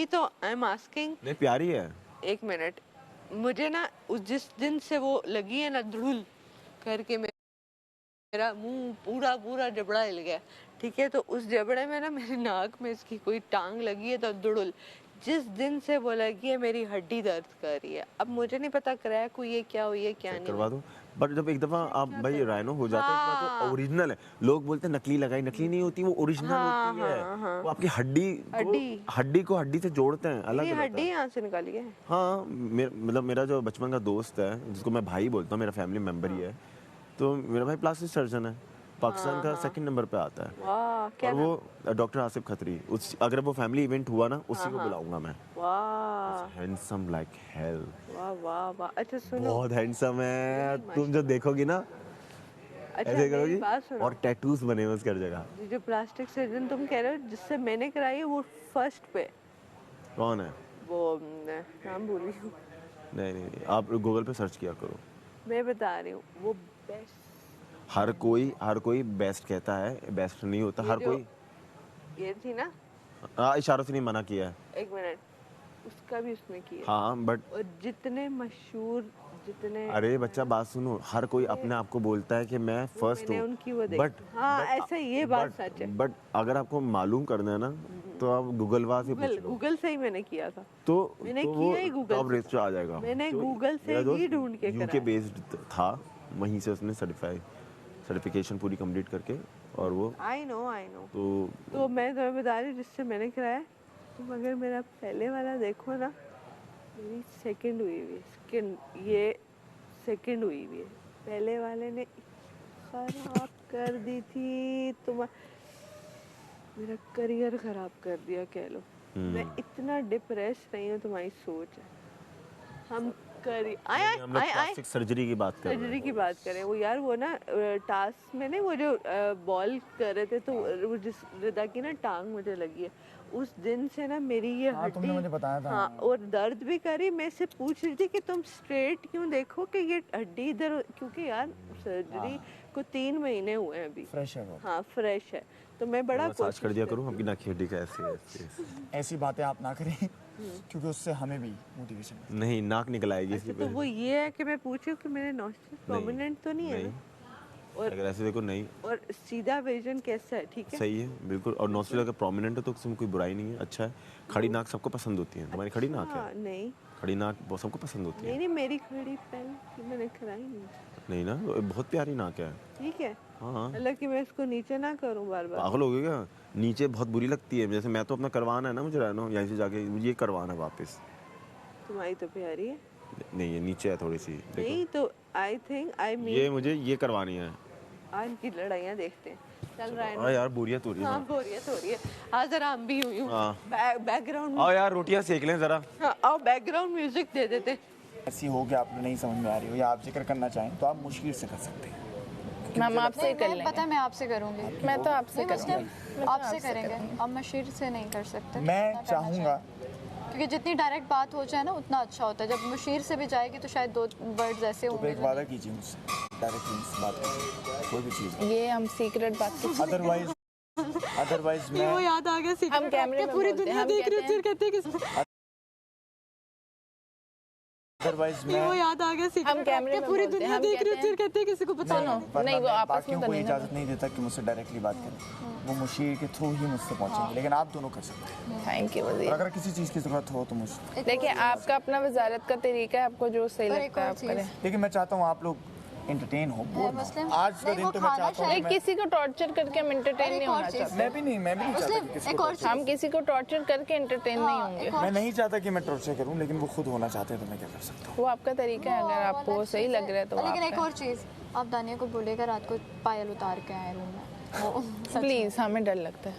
तो I am asking. नहीं प्यारी है। एक मिनट, मुझे ना उस जिस दिन से वो लगी है ना धुल करके मेरा मुंह पूरा पूरा जबड़ा हिल गया, ठीक है। तो उस जबड़े में ना मेरी नाक में इसकी कोई टांग लगी है तो दुड़ुल, जिस दिन से वो लगी है मेरी हड्डी दर्द कर रही है। अब मुझे नहीं पता क्रैक हुई है क्या हुई है क्या नहीं करवा दो। बट जब एक दफा आप भाई राइनो हो जाता है एक बार तो ओरिजिनल है। लोग बोलते हैं नकली लगाई, नकली नहीं होती, वो ओरिजिनल होती है। वो आपकी हड्डी को हड्डी से जोड़ते हैं, अलग होता है। हड्डी यहाँ से निकाली है। हाँ मतलब मेरा जो बचपन का दोस्त है जिसको मैं भाई बोलता हूँ, मेरा फैमिली मेंबर ही है, तो मेरा भाई प्लास्टिक सर्जन है, पाकिस्तान का 2nd नंबर पे आता है। क्या और वो डॉक्टर आसिफ खत्री। अगर वो फैमिली इवेंट हुआ ना उसी को बुलाऊंगा मैं। Handsome like hell. वाह वाह वाह। अच्छा सुनो, बहुत हैंडसम है, तुम जो देखोगी ना ऐसे करोगी। और टैटूज बने हुए उसकी हर जगह। जो प्लास्टिक सर्जन तुम कह रहे हो जिससे मैंने कराई है वो फर्स्ट पे कौन है? वो नाम भूली हूँ। नहीं आप गूगल पे सर्च किया करो। मैं बता रही हूँ वो बेस्ट। हर कोई बेस्ट कहता है, बेस्ट नहीं होता। हर कोई ये थी ना, इशारों से नहीं मना किया है। एक मिनट, उसका भी उसने किया। हाँ बट और जितने मशहूर जितने, अरे बच्चा बात सुनो, हर कोई अपने आप को बोलता है कि मैं फर्स्ट हूँ। बट हाँ ऐसा ये बात सच है। बट अगर आपको मालूम करना है ना तो आप गूगल से ही मैंने किया था। तो मैंने तो किया ही गूगल टॉप रेस पे आ जाएगा। मैंने गूगल से ही ढूंढ के कराया। यूके बेस्ड था, वहीं से उसने सर्टिफिकेशन पूरी कंप्लीट करके। और वो आई नो तो मैं तुम्हें बता रही हूँ जिससे मैंने कराया। तुम अगर मेरा पहले वाला देखो ना, मेरी सेकंड हुई है। पहले वाले ने खराब कर दी थी, तुम मेरा करियर खराब कर दिया कह लो। मैं इतना डिप्रेस नहीं हूँ, तुम्हारी सोच है। हम प्लास्टिक सर्जरी की बात करें। वो यार वो ना टास्क में ना वो जो बॉल कर रहे थे तो वो जिस रिदा की ना टांग मुझे लगी है, उस दिन से ना मेरी ये हड्डी, तुमने मुझे बताया था। हाँ, और दर्द भी करी। मैं से पूछ रही थी कि तुम स्ट्रेट क्यों देखो कि ये हड्डी इधर, क्योंकि यार सर्जरी को 3 महीने हुए हैं अभी। फ्रेश है वो। हाँ फ्रेश है, तो मैं बड़ा कोशिश कर दिया करूँ आपकी नाक की हड्डी का ऐसी बातें आप ना करें क्योंकि उससे हमें भी मोटिवेशन नहीं, नाक निकल आएगी। अच्छा, तो वो ये है कि मैं पूछूं कि मेरे नॉस्ट्रल प्रोमिनेंट तो नहीं है ना? और अगर ऐसे देखो नहीं, और सीधा विजन कैसा है? ठीक है, सही है बिल्कुल। और नॉस्ट्रल अगर प्रोमिनेंट है तो उसमें कोई बुराई नहीं है, अच्छा है। खड़ी नाक सबको पसंद होती है। तुम्हारी खड़ी नाक है? नहीं, खड़ी नाक बहुत सबको पसंद होती है। नहीं मेरी खड़ी पहले मैंने कराई नहीं ना, बहुत प्यारी नाक है। ठीक है, हाँ, हालांकि मैं इसको नीचे ना करूं बार बार। पागल हो गए क्या? नीचे बहुत बुरी लगती है। जैसे मैं तो अपना करवाना है ना, मुझे रहना यहीं से जाके मुझे ये करवाना है वापस। तुम्हारी तो प्यारी है। नहीं ये नीचे है थोड़ी सी, नहीं तो आई थिंक ये मुझे ये करवानी है। आज की लड़ाइयाँ देखते हैं। चल रहा है ना? हाँ यार बोरियत हो रही है। हाँ बोरियत हो रही है। आज जरा हम भी हुई हूँ। बैकग्राउंड आओ यार रोटियां सेक लें जरा। हाँ, आओ बैकग्राउंड म्यूजिक दे देते। ऐसी हो कि आपको नहीं समझ में आ रही हो या आप जिक्र करना चाहें तो आप मुश्किल से कर सकते हैं। मैम आपसे कर लेंगे। पता है मैं आपसे करूँगी। मैं तो आपसे करूँगी। आपसे करेंगे, अब मशीर से नहीं कर सकते। मैं चाहूँगा क्योंकि जितनी डायरेक्ट बात हो जाए ना उतना अच्छा होता है। जब मशीर से भी जाएगी तो शायद 2 वर्ड्स ऐसे तो होंगे। एक वादा कीजिए मुझसे, डायरेक्टली मुझसे बात कीजिए कोई भी चीज़। ये हम सीक्रेट बात की। अदरवाइज मैं वो याद आ गया सीक्रेट। हम कैमरे में पूरी दुनिया देख रही है, कहते हैं कि वो याद आ गया सीक्रेट। हम कैमरे में पूरी दुनिया देख रही है, कहते हैं किसी को पता नहीं, वो आपस में कोई इजाज़त नहीं देता कि मुझसे डायरेक्टली बात करें। वो मुशीर के थ्रू ही मुझसे पहुंचेंगे, लेकिन आप दोनों कर सकते हैं। थैंक यू और वज़ीर। अगर किसी चीज़ की ज़रूरत हो तो मुझसे देखिए आपका अपना वजारत का तरीका है, आपको जो सही लगता है आप करें। लेकिन मैं चाहता हूँ आप लोग एंटरटेन हो। आज का दिन तो मैं चाहता हूँ किसी को टॉर्चर करके हम एंटरटेन नहीं होना चाहते। मैं भी नहीं चाहता कि किसी को हम किसी को टॉर्चर करके एंटरटेन नहीं होंगे। मैं नहीं चाहता कि मैं टॉर्चर करूं, लेकिन वो खुद होना चाहते हैं तो मैं क्या कर सकता हूँ। वो आपका तरीका है, अगर आपको वो सही लग रहा है तो। लेकिन एक और चीज़, आप दानिया को बोलेगा रात को पायल उतार के आए रूम में। प्लीज, हमें डर लगता है।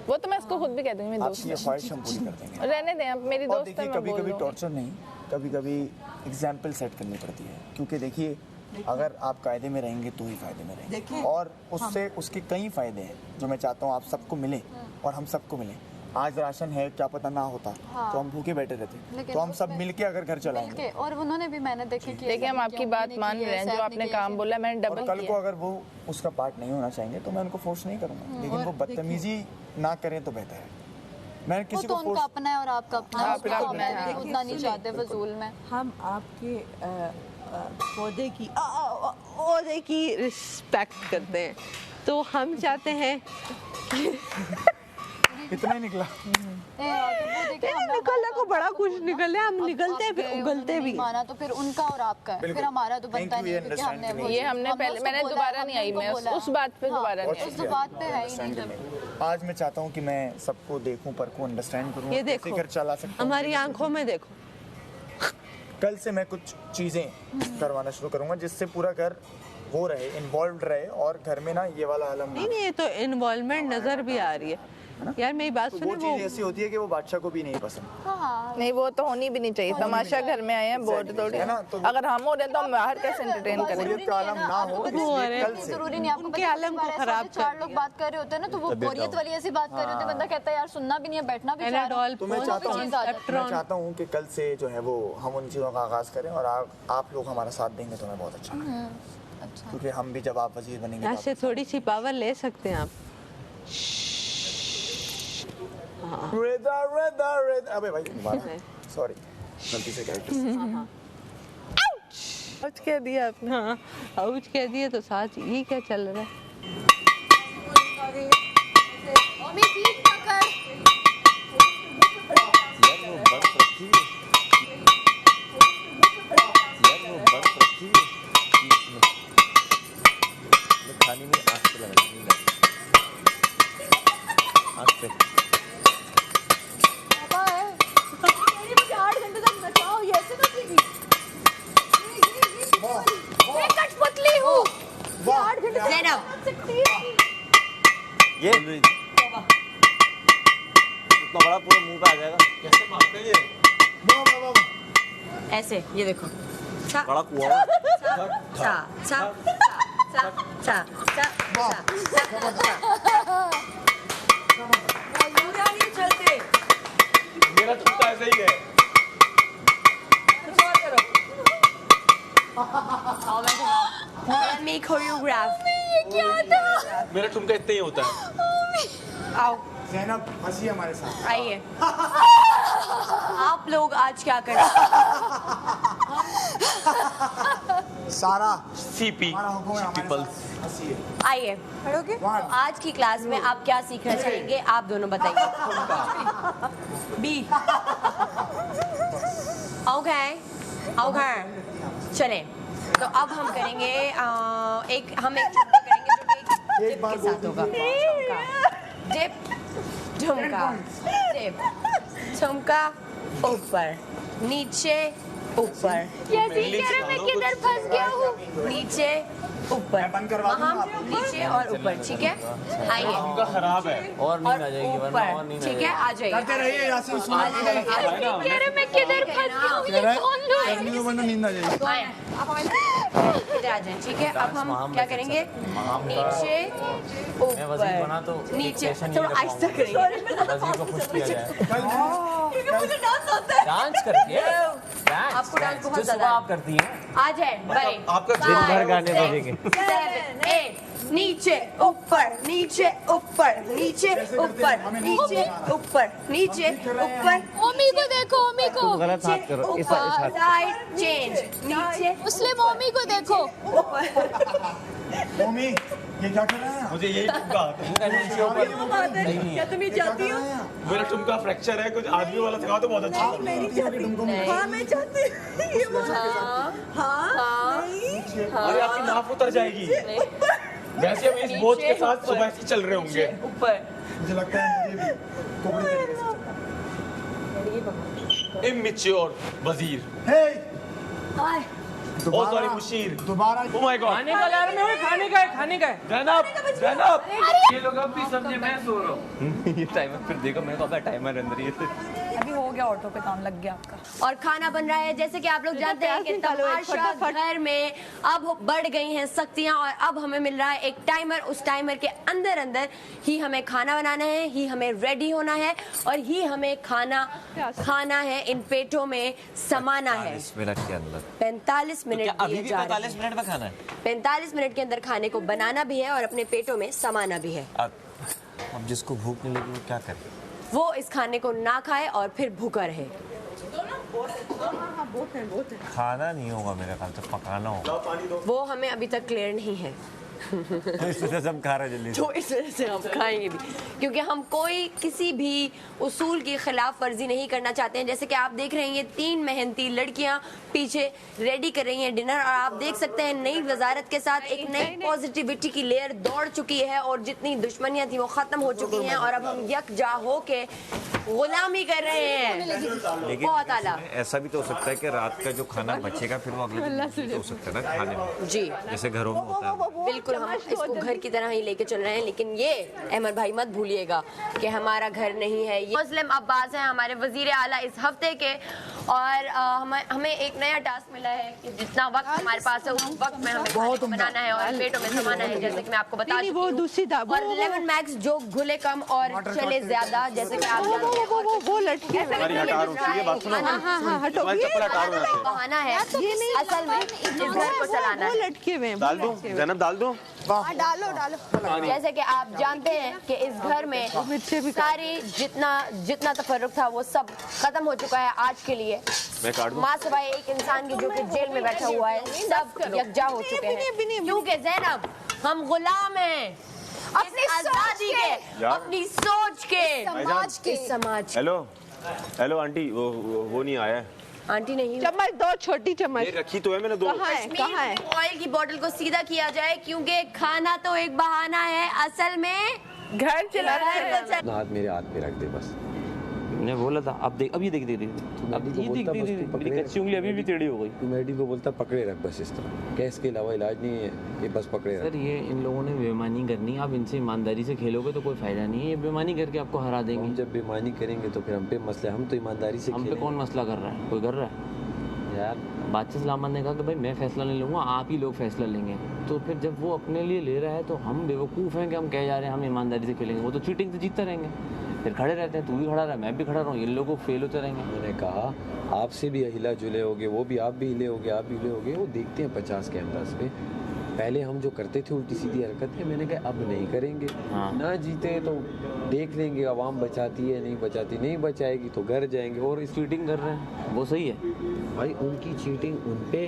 वो तो मैं इसको खुद भी कह दूंगी, मेरी दोस्त ये ख्वाहिश हम पूरी कर देंगे। रहने दें, आप मेरी दोस्त है, मैं कभी कभी टॉर्चर नहीं, कभी कभी एग्जाम्पल सेट करनी पड़ती है। क्योंकि देखिए अगर आप कायदे में रहेंगे तो ही फायदे में रहेंगे, और उससे उसके कई फायदे हैं जो मैं चाहता हूँ आप सबको मिले और हम सबको मिले। आज राशन है, क्या पता ना होता तो हम भूखे बैठे रहते, तो हम सब मिलके अगर घर चलाएंगे। और उन्होंने भी मेहनत देखी कि देखिए हम आपकी बात मान रहे हैं, जो आपने काम बोला मैंने डबल कल को अगर वो उसका पार्ट नहीं होना चाहेंगे तो मैं उनको फोर्स नहीं करूँगा, लेकिन वो बदतमीजी ना करें तो बेहतर है। मैं वो किसी तो को उनका अपना है और आपका अपना है, आपका उसको अपना है, हम उतना नहीं चाहते फजूल में। हम आपके पौधे की रिस्पेक्ट करते हैं, तो हम चाहते हैं इतना ही निकला। तो वो देखिए हमने निकलने को बड़ा कुछ निकले, हम निकलते हैं फिर आपके उगलते उन्होंने भी। नहीं माना तो फिर उनका और आपका है, फिर हमारा तो बनता Thank you, नहीं है, ये क्योंकि हमने understand वो ये हमने पहले उसको मैंने बोला है, दोबारा नहीं आई, हमने मैं उनको बोला उस है। बात पे हाँ, दोबारा नहीं उस बात पे है ही नहीं जब आज मैं चाहता हूँ कि मैं सबको देखूं, परखूं, अंडरस्टैंड करूं, ये कैसे देखो घर चला सकता हूं। हमारी आंखों में देखो, कल से मैं कुछ चीजें करवाना शुरू करूंगा जिससे पूरा घर वो रहे, इन्वॉल्व रहे, और घर में ना ये वाला आलम नहीं नहीं, ये तो इन्वॉल्वमेंट नजर भी आ रही है यार। मेरी बात तो सुनो, वो चीज ऐसी होती है कि वो बादशाह को भी नहीं पसंद। हाँ नहीं, वो तो होनी भी नहीं चाहिए। तमाशा घर में आए हैं, बोर्ड थोड़ी है ना, तो अगर हम हो रहे हैं तो हम बाहर कैसे एंटरटेन करेंगे? बोरियत का आलम ना हो, इसलिए कल से जरूरी नहीं आपको उनके पता है, आलम कई बार को ऐसा खराब होता है, चार कर लोग बात कर रहे होते हैं ना, तो वो बोरियत वाली ऐसी बात कर रहे होते हैं, बंदा कहता है यार सुनना भी नहीं है, बैठना भी चाह रहा एनाडॉल, तो मैं वो चाहता भी हूँ चीज़ आ जाती मैं चाहता हूँ कि कल से जो है वो हम उन चीज़ों का आगाज़ करें, और आप लोग हमारा साथ देंगे तो मैं बहुत अच्छा लगेगा। अच्छा क्योंकि हम भी जब आप वजीर बनेंगे तो ऐसे थोड़ी सी पावर ले सकते हैं आप। रेदा रेदा रेदा, अबे भाई दोबारा सॉरी, गलती से कैरेक्टर कुछ कह दिया आपने। हाँ, आउच कह दिए तो साथ ये क्या चल रहा है? खाने में आग से लगा आग से ये इतना बड़ा पूरा मुंह पे आ जाएगा। कैसे मारते हैं ये? ऐसे ये देखो बड़ा कुआं चा चा चा चा चा पूरा नहीं चलते। मेरा ठुमका ऐसा ही है। कुछ और करो। Let me choreograph. मेरा ठुमका इतना ही होता है। आओ ज़ैनब हंसी हमारे साथ। आइए। आप लोग आज क्या करें? सारा सीपी हमारा हुक्म है, हमारे पीपल्स। साथ हंसिए। आइए। तो आज की क्लास में आप क्या सीखना चाहेंगे? आप दोनों बताइए। बी। ओके ओके चलें। तो अब हम करेंगे एक ठुमका करेंगे जो कि एक डिप के साथ होगा। डिप ठुमका डिप ठुमका ऊपर नीचे ऊपर किधर फंस गया हूँ। नीचे ऊपर बंद करवा दूंगा वहाँ आपको। नीचे और ऊपर ठीक है। आइए ठुमका खराब है। और ऊपर ठीक है आ जाइए। करते रहिए यासीन, आ सुना जाइए, आ जाइए। मैं किधर फंस गया हूँ, ये कौन लोग हैं? करने को वरना नींद आ जाएगी। आए। इधर आ जाए ठीक है। अब हम क्या करेंगे? नीचे ऊपर नीचे थोड़ा आहिस्ता करेंगे। डांस करके आपको डांस बहुत जो ज्यादा सुबह है। आप करती हैं आ जाए बड़े आपका दिन भर गाने बजेंगे। 7 8 नीचे ऊपर नीचे ऊपर नीचे ऊपर नीचे ऊपर नीचे ऊपर मम्मी को देखो, मम्मी को गलत हाथ करो इस हाथ साइड चेंज नीचे मुस्लिम मम्मी को देखो। मम्मी ये क्या कर रहे हैं? मुझे यही ठुमका आता है। क्या तुम ये चाहती हो? मेरा ठुमका फ्रैक्चर है, कुछ आदमी वाला सिखाओ तो बहुत अच्छा लगता है। हाँ मैं चाहती अरे आपकी नाफ उतर जाएगी। वैसे हम इस बोझ के साथ सुबह से चल रहे होंगे। ऊपर मुझे लगता है मुझे भी कोबड़े तरीके से चलना इमेच्योर वजीर। है। ओ सॉरी मुशीर। दोबारा ओ माय गॉड। खाने का यार मैं खाने का है जनाब जनाब ये लोग अब भी समझे मैं सो रहा हूँ। ये टाइमर फिर देखो मेरे को अपना टाइमर अंदर ही है। अभी हो गया, ऑटो पे काम लग गया आपका। और खाना बन रहा है। जैसे कि आप लोग जानते हैं कि तमाशा घर में अब बढ़ गई हैं सख्तियां और अब हमें मिल रहा है एक टाइमर। उस टाइमर के अंदर अंदर ही हमें खाना बनाना है, ही हमें रेडी होना है और ही हमें खाना है, इन पेटों में समाना है। 40 मिनट के अंदर 45 मिनट क्या अभी दिए भी जा रहे 45 हैं। मिनट में खाना है? 45 मिनट के अंदर खाने को बनाना भी है और अपने पेटों में समाना भी है। अब जिसको भूख नहीं लगी वो क्या करे? वो इस खाने को ना खाए और फिर भूखा रहे। खाना नहीं होगा मेरे ख्याल से, पकाना होगा। वो हमें अभी तक क्लियर नहीं है। इस वजह से हम खा रहे हैं जल्दी से। तो इस वजह से हम खाएंगे भी, क्योंकि हम कोई किसी भी उसूल की खिलाफ वर्जी नहीं करना चाहते हैं। जैसे कि आप देख रहे हैं ये 3 मेहनती लड़कियां पीछे रेडी कर रही हैं डिनर, और आप देख सकते हैं नई वजारत के साथ एक नई पॉजिटिविटी की लेयर दौड़ चुकी है और जितनी दुश्मनियां थी वो खत्म हो चुकी हैं और अब हम यकजा होके गुलामी कर रहे हैं। लेकिन बहुत आला। ऐसा भी तो हो सकता है कि रात का जो खाना बचेगा फिर वो अगले दिन भी तो हो सकता है ना खाने में, जी जैसे घरों में होता है। बिल्कुल, हम इसको घर की तरह ही लेके चल रहे हैं, लेकिन ये अहमद भाई मत भूलिएगा कि हमारा घर नहीं है। ये मुस्लिम अब्बास हैं हमारे वजीर आला इस हफ्ते के, और हमें एक नया टास्क मिला है कि जितना वक्त हमारे पास है उस वक्त में हमें खाने को बनाना है और पेटों में समाना है, जैसे कि मैं आपको बता चुकी हूं। और 11 मैक्स जो घुले कम और चले ज्यादा, जैसे कि आप जानते हैं। वो लटके बहाना है, असल में इस घर को चलाना है। लटके हुए डाल दूं जैनब, डाल दूं? डालो। जैसे कि आप जानते हैं कि इस घर में सारी जितना तफर्रुक था वो सब खत्म हो चुका है आज के लिए। मैं काट दूं? माँ सिवाय एक इंसान की जो कि जेल में बैठा हुआ है, सब यकजा हो चुके हैं। क्योंकि ज़ैनब हम गुलाम हैं अपनी आजादी के, अपनी सोच के, समाज। हेलो आंटी, वो नहीं आया है। आंटी नहीं, चम्मच दो, छोटी चम्मच रखी तो है मैंने 2। कहाँ है? ऑयल की बोतल को सीधा किया जाए, क्योंकि खाना तो एक बहाना है, असल में घर चलाना है। हाथ मेरे हाथ पे रख दे बस। मैंने बोला था, अब देख, अब ये देख अब ये देख मेरी कच्ची उंगली अभी भी टेढ़ी हो गई। तू मेडी को बोलता पकड़े रख बस इस तरह, क्या इसके अलावा इलाज नहीं है, ये बस पकड़े रख। सर ये इन लोगों ने बेईमानी करनी है, आप इनसे ईमानदारी से खेलोगे तो कोई फायदा नहीं है, ये बेईमानी करके आपको हरा देंगे। हम जब बेईमानी करेंगे तो फिर हम पे मसला, हम तो ईमानदारी से हम पे कौन मसला कर रहा है? कोई कर रहा है? यार बादशाह सलामत ने कहा कि भाई मैं फैसला नहीं लूँगा, आप ही लोग फैसला लेंगे। तो फिर जब वो अपने लिए ले रहा है तो हम बेवकूफ़ हैं कि हम कह जा रहे हैं हम ईमानदारी से खेलेंगे। वो तो चीटिंग से जीतते रहेंगे, फिर खड़े रहते हैं, तू भी खड़ा रहा, मैं भी खड़ा रहूँ, इन लोगों को फेल होते रहेंगे। मैंने कहा आपसे भी हिला जुले होगे, वो भी आप भी हिले होगे, आप भी हिले होगे, वो देखते हैं 50 कैमरास पे। पहले हम जो करते थे उल्टी सीधी हरकतें, मैंने कहा अब नहीं करेंगे। हाँ। ना जीते तो देख लेंगे आवाम बचाती है नहीं बचाती, नहीं बचाएगी तो घर जाएंगे। और इस चीटिंग कर रहे हैं वो सही है भाई, उनकी चीटिंग उन पे,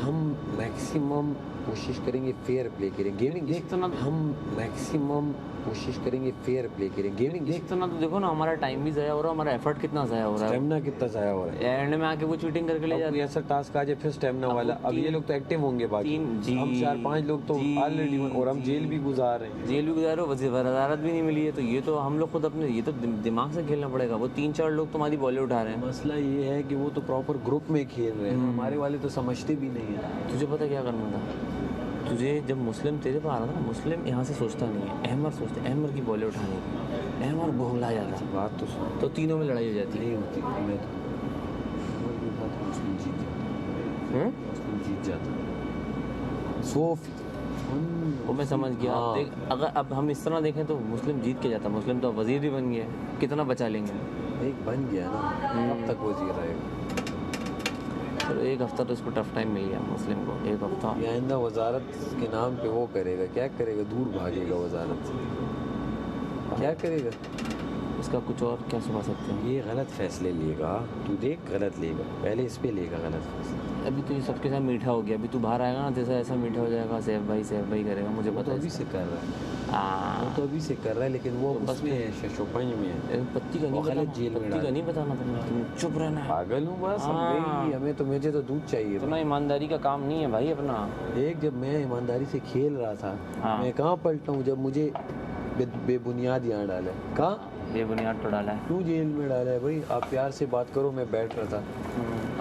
हम मैक्सिमम कोशिश करेंगे फेयर प्ले करें। गेमिंग देख तो ना, हम मैक्सिमम कोशिश करेंगे फेयर प्ले करें। गेमिंग देख तो ना, तो देखो ना हमारा टाइम भी ज़ाया हो रहा है, हमारा एफर्ट कितना ज़ाया हो रहा है, स्टेमिना कितना ज़ाया हो रहा है। एंड में आके वो चीटिंग करके ले जाते हैं। ऐसा टास्क आ जाए फिर स्टेमिना वाला, अब ये लोग तो एक्टिव होंगे, बाकी हम 4-5 लोग तो ऑलरेडी, और हम जेल भी गुजार रहे हैं। जेल भी गुजार रहे हो, वजारत भी नहीं मिली है, तो ये तो हम लोग खुद अपने, ये तो दिमाग से खेलना पड़ेगा। वो 3-4 लोग तुम्हारी बॉलीवुड उठा रहे हैं। मसला ये है कि वो तो प्रॉपर ग्रुप में खेल रहे हैं, हमारे वाले तो समझते भी नहीं है। तुझे पता क्या करना था? तुझे जब मुस्लिम तेरे पर आ रहा था, मुस्लिम यहाँ से सोचता नहीं है, अहमर सोचते, अहमर की बॉले उठानी है, अहमर बोला जाता है, बात तो सुन, तो तीनों में लड़ाई हो जाती है। नहीं होती, मैं तो मुस्लिम जीत जाता 100%। वो मैं समझ गया। हाँ। देख, अगर अब हम इस तरह देखें तो मुस्लिम जीत के जाता, मुस्लिम तो वजीर भी बन गया, कितना बचा लेंगे? एक बन गया ना, अब तक वजीर रहेगा। तो एक हफ्ता तो इसको टफ टाइम मिल गया मुस्लिम को, एक हफ्ता। आइंदा वजारत के नाम पे वो करेगा, क्या करेगा? दूर भागेगा वजारत से, क्या करेगा? इसका कुछ और क्या सुना सकते हैं? ये गलत फैसले लेगा, तू देख गलत लेगा, पहले इस पे लेगा गलत फैसले। अभी तो ये सबके साथ मीठा हो गया, अभी तू बाहर आएगा ना जैसा ऐसा मीठा हो जाएगा, सैफ भाई करेगा, मुझे पता है। अभी से कर रहा है, हाँ, वो तो अभी से कर रहा है, लेकिन वो बस उसमें है, शोपंज में है। पत्ती का नहीं बताना, जेल में पत्ती का नहीं बताना तुम चुप रहना है। पागल हूँ बस, हम हाँ। गई, हमें तो मुझे तो दूध चाहिए। इतना ईमानदारी का काम नहीं है भाई अपना। एक जब मैं ईमानदारी से खेल रहा था, हाँ। मैं कहाँ पलटा हूँ जब मुझे बेबुनियाद यहाँ डाला है। कहाँ बेबुनियाद तो डाला है, क्यों जेल में डाला है भाई? आप प्यार से बात करो, मैं बैठ रहा था,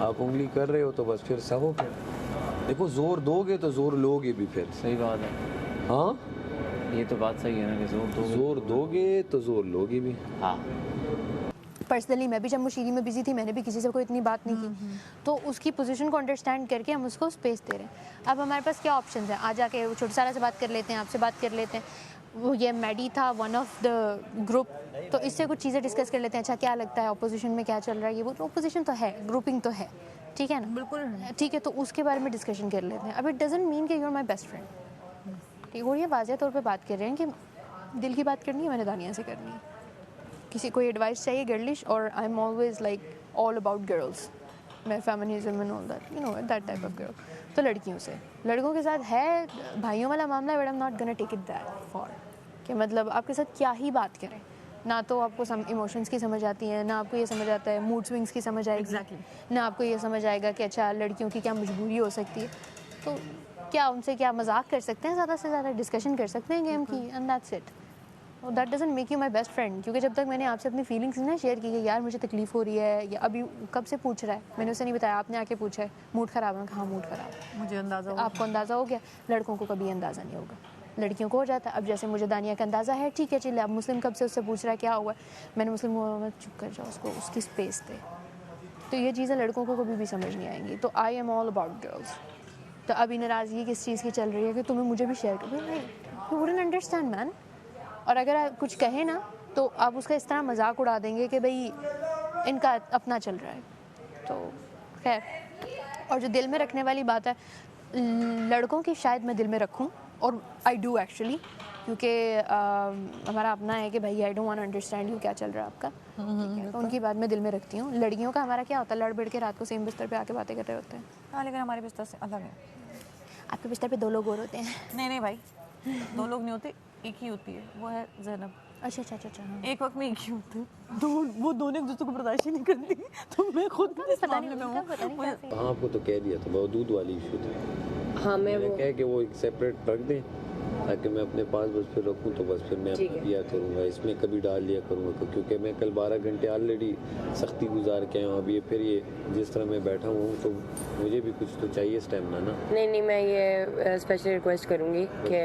आप उंगली कर रहे हो तो बस फिर सहो। फिर देखो, जोर दोगे तो जोर लोगे भी फिर। सही बात है। हाँ, ये तो बात सही है ना कि जोर दोगे तो जोर लोगे भी। हाँ, पर्सनली मैं भी जब मुशीरी में बिजी थी, मैंने भी किसी से कोई इतनी बात नहीं की, तो उसकी पोजीशन को अंडरस्टैंड करके हम उसको स्पेस दे रहे हैं। अब हमारे पास क्या ऑप्शन है? आ जाके वो छोटे सारा से बात कर लेते हैं, आपसे बात कर लेते हैं, वो ये मैडी था वन ऑफ द ग्रुप, तो इससे कुछ चीज़ें डिस्कस कर लेते हैं। अच्छा क्या लगता है अपोजिशन में क्या चल रहा है? ये वो अपोजिशन तो है, ग्रुपिंग तो है, ठीक है ना? बिल्कुल ठीक है, तो उसके बारे में डिस्कशन कर लेते हैं। अब इट डजंट मीन कि you are my best friend, ठीक है? और ये वाज़ह तौर पे बात कर रहे हैं कि दिल की बात करनी है, मैंने दानिया से करनी है, किसी कोई एडवाइस चाहिए गर्लिश, और I am always like all about girls, मैं feminism and all that, you know, that type of girl. तो लड़कियों से, लड़कों के साथ है भाइयों वाला मामला, but I am not gonna take it that for कि मतलब आपके साथ क्या ही बात करें, ना तो आपको इमोशंस की समझ आती है, ना आपको ये समझ आता है मूड स्विंग्स की समझ आएगी, ना आपको ये समझ आएगा कि अच्छा लड़कियों की क्या मजबूरी हो सकती है, तो क्या उनसे क्या मजाक कर सकते हैं, ज़्यादा से ज़्यादा डिस्कशन कर सकते हैं गेम की, and that's it. That doesn't make you my best friend, क्योंकि जब तक मैंने आपसे अपनी फीलिंग्स ना शेयर की कि यार मुझे तकलीफ हो रही है, या अभी कब से पूछ रहा है, मैंने उसे नहीं बताया, आपने आके पूछा है मूड ख़राब है, हाँ मूड ख़राब है, मुझे अंदाज़ा आपको अंदाज़ा हो गया, लड़कों को कभी अंदाज़ा नहीं होगा, लड़कियों को हो जाता है। अब जैसे मुझे दानिया का अंदाज़ा है, ठीक है चलिए, अब मुस्लिम कब से उससे पूछ रहा है क्या हुआ, मैंने मुस्लिम को चुप कर जाओ, उसको उसकी स्पेस दे, तो ये चीज़ें लड़कों को कभी भी समझ नहीं आएंगी। तो I am all about girls. तो अभी नाराज़गी किस चीज़ की चल रही है कि तुम्हें मुझे भी शेयर करो, यू वुडंट अंडरस्टैंड मैन। और अगर आप कुछ कहें ना तो आप उसका इस तरह मजाक उड़ा देंगे कि भाई इनका अपना चल रहा है, तो खैर। और जो दिल में रखने वाली बात है, लड़कों की शायद मैं दिल में रखूं, और आई डू एक्चुअली, क्योंकि हमारा अपना है कि भाई I don't want to understand you, क्या चल रहा है आपका, ठीक है, तो उनकी बात मैं दिल में रखती हूँ। लड़कियों का हमारा क्या होता है, लड़ भिड़ के रात को सेम बिस्तर पे आके बातें कर रहे होते हैं। हाँ, लेकिन हमारे बिस्तर से अलग है। आपके बिस्तर पे 2 लोग और होते हैं। नहीं भाई, 2 लोग नहीं होते, एक ही होती है, वो है ज़ैनब। अच्छा अच्छा अच्छा, हाँ। एक वक्त में एक ही होते हैं, वो दोनों एक दूसरे को बर्दाश्त ही नहीं करती, तो मैं खुद इस मामले में हूँ। हाँ, आपको तो कह दिया था, वो दूध वाली इशू थी। हाँ, मैंने कहा कि वो एक सेपरेट रख दें ताकि मैं अपने पास बस फिर रखूँ, तो बस फिर मैं अपना दिया करूँगा, इसमें कभी डाल दिया करूँगा, क्योंकि मैं कल 12 घंटे ऑलरेडी सख्ती गुजार के आया हूँ। अब ये फिर ये जिस तरह मैं बैठा हूँ, तो मुझे भी कुछ तो चाहिए स्टेमिना ना। नहीं, मैं ये स्पेशल रिक्वेस्ट करूँगी कि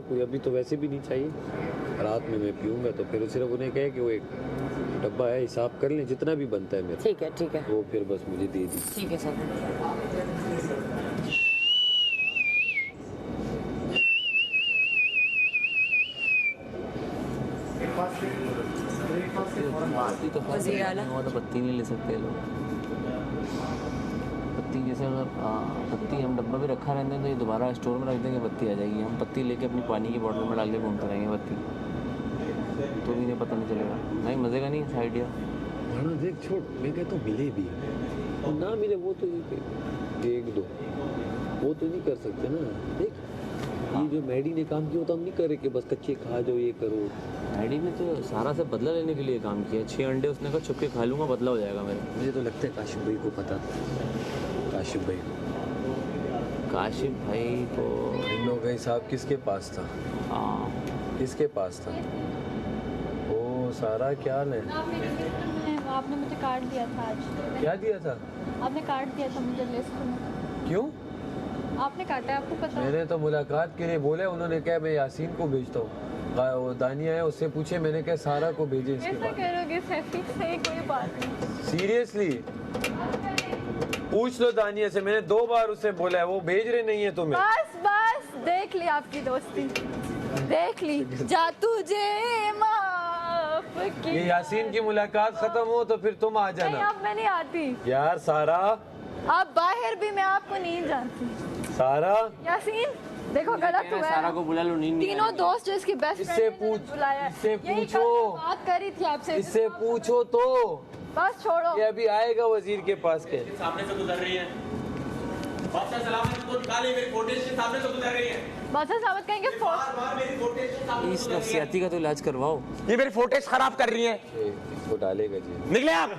कोई अभी तो वैसे भी नहीं चाहिए, रात में मैं पीऊँगा, तो फिर सिर्फ उन्हें कहे कि वो एक डब्बा है, हिसाब कर लें जितना भी बनता है मेरा। ठीक है, वो फिर बस मुझे दे दी। ठीक है सर। वज़ीर आला तो पत्ती नहीं ले सकते लोग, पत्ती जैसे अगर पत्ती हम डब्बा भी रखा रहते हैं तो ये दोबारा स्टोर में रख देंगे, पत्ती आ जाएगी, हम पत्ती लेके अपनी पानी की बॉटल में डाल के घूमते रहेंगे पत्ती, तो भी नहीं पता नहीं चलेगा। नहीं, मज़े का नहीं है आइडिया। भाड़ा देख छोड़, मैं कहता हूँ मिले भी और ना मिले, वो तो 1-2 वो तो नहीं कर सकते ना। देख ये जो मैडी ने काम किया तो हम नहीं कर रहे कि बस कच्चे खा जाओ, ये करो। मैडी ने तो सारा से बदला लेने के लिए काम किया, 6 अंडे उसने कहा छुप के खा लूँगा, बदला हो जाएगा मेरा। मुझे तो लगता है काशिफ भाई को पता था, काशिफ भाई को इन लोग गए साहब किसके पास था? हाँ, किसके पास था? ओ सारा क्या है? आपने मुझे कार्ड दिया था आज। क्या दिया था? आपने कार्ड दिया था मुझे लिस्ट में। क्यों? आपने काटा है, आपको पता है? मैंने तो मुलाकात के लिए बोला, उन्होंने कहा मैं यासीन को भेजता हूँ, वो दानिया है उससे पूछे, मैंने कहा सारा को भेजे इसके ऐसा करोगे सैफी से, कोई बात नहीं। सीरियसली पूछ लो दानिया से, मैंने 2 बार उससे बोला है, वो भेज रहे नहीं है तुम्हें। बस देख ली आपकी दोस्ती, देख ली, जा तुझे माफ की। ये यासीन की मुलाकात खत्म हो तो फिर तुम आ नहीं, जाना। अब मैं नहीं आती यार सारा, आप बाहर भी, मैं आपको नहीं जानती। सारा यासीन देखो गलत हुआ है, सारा को बुला लो, नींद नहीं तीनों दोस्त जो इसकी बेस्ट इससे पूछ, इससे पूछो, बात करी थी आपसे, इससे पूछो तो। बस छोड़ो, ये अभी आएगा वजीर के पास के सामने से गुजर रही है, बादशाह सलाम को निकाले, मेरी फोटेज के सामने से गुजर रही है, बादशाह साहब कहेंगे बार मेरी फोटेज के सामने। इस नफसियाती का तो इलाज करवाओ, ये मेरी फोटेज खराब कर रही है। इसको डालेगा जी, निकले आप।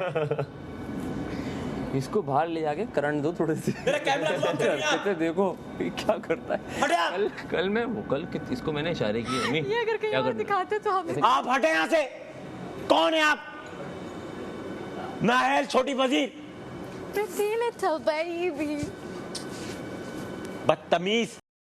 इसको बाहर ले जाके करंट दो थोड़े से, मेरा कैमरा देखो क्या करता है। कल मैं इसको मैंने इशारे किए, ये अगर कहीं और दिखाते तो हमें। आप हटे यहाँ से, कौन है आप? नाहल छोटी वजीर, Pretty little baby, बदतमीज।